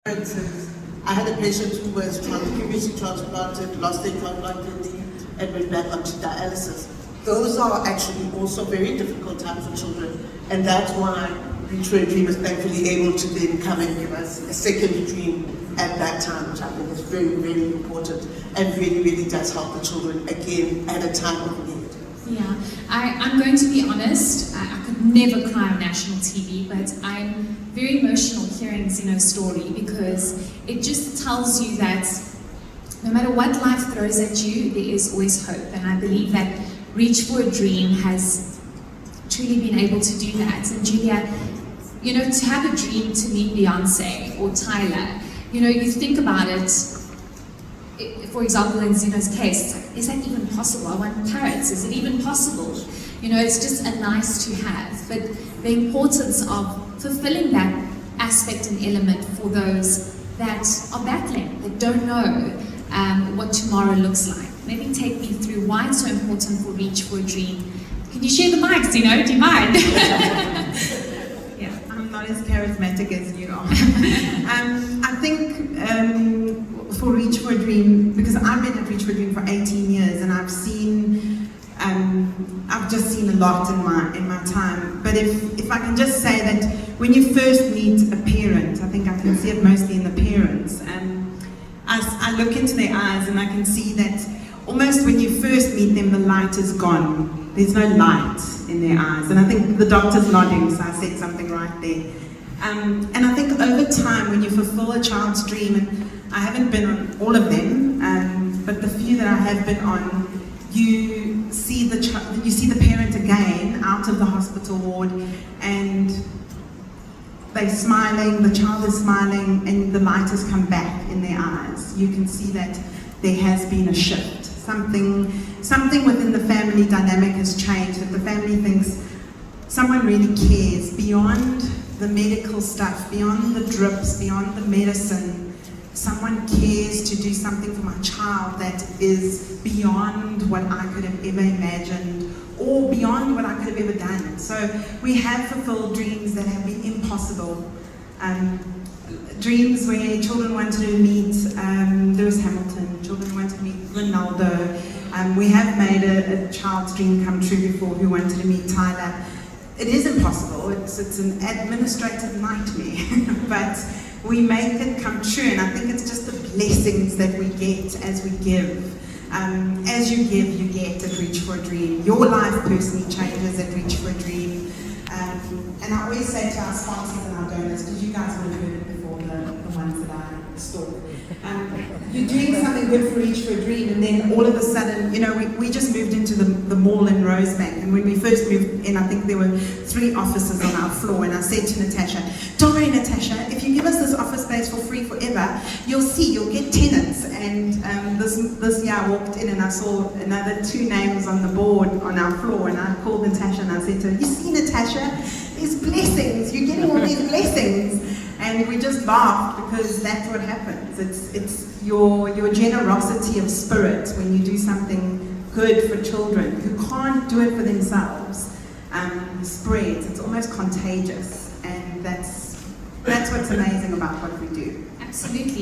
For instance, I had a patient who was previously transplanted, lost their transplant kidney, and went back onto dialysis. Those are actually also very difficult times for children, and that's why Reach for a Dream is thankfully able to then come and give us a second dream at that time, which I think is very, very important and really, really does help the children again at a time of need. Yeah, I'm going to be honest, I could never cry on national TV, but I'm very emotional hearing Zeno's story because it just tells you that no matter what life throws at you, there is always hope. And I believe that Reach for a Dream has truly been able to do that. And Julia, you know, to have a dream to meet Beyonce or Tyler, you know, you think about it, for example, in Zeno's case, it's like, is that even possible? I want parrots, is it even possible? You know, it's just a nice to have. But the importance of fulfilling that aspect and element for those that are battling, that don't know what tomorrow looks like. Maybe take me through why it's so important for Reach for a Dream. Can you share the mic, Zeno? Do you mind? Yeah, I'm not as charismatic as you are. I think for Reach for a Dream, because I've been at Reach for a Dream for 18 years and I've just seen a lot in my time. But if I can just say that when you first meet a parent, I think I can see it mostly in the parents, I look into their eyes and I can see that almost when you first meet them, the light is gone. There's no light in their eyes. And I think the doctor's nodding, so I said something right there. And I think over time, when you fulfill a child's dream, and I haven't been on all of them, but the few that I have been on, you see the parent again out of the hospital ward, and they're smiling, the child is smiling, and the light has come back in their eyes. You can see that there has been a shift. Something within the family dynamic has changed, that the family thinks someone really cares beyond the medical stuff, beyond the drips, beyond the medicine. Someone cares to do something for my child that is beyond what I could have ever imagined or beyond what I could have ever done. So we have fulfilled dreams that have been impossible. Dreams where children wanted to meet Lewis Hamilton, children wanted to meet Ronaldo. We have made a child's dream come true before who wanted to meet Tyler. It is impossible, it's an administrative nightmare, but we make it come true, and I think it's just the blessings that we get as we give. As you give, you get at Reach for a Dream. Your life personally changes at Reach for a Dream. And I always say to our sponsors and our donors, because you guys would have heard it before, the ones that I stalk, you're doing something good for Reach for a Dream, and then all of a sudden, you know, we just moved into the mall in Rosebank, and when we first moved in, I think there were 3 offices on our floor, and I said to Natasha, don't worry Natasha, if you give us this office space for free forever, you'll get tenants. And this year I walked in and I saw another 2 names on the board on our floor, and I called Natasha and I said to her, you see Natasha, there's blessings, you're getting all these blessings. And we just laughed because that's what happens. It's your generosity of spirit when you do something good for children who can't do it for themselves, spreads. It's almost contagious, and that's what's amazing about what we do. Absolutely.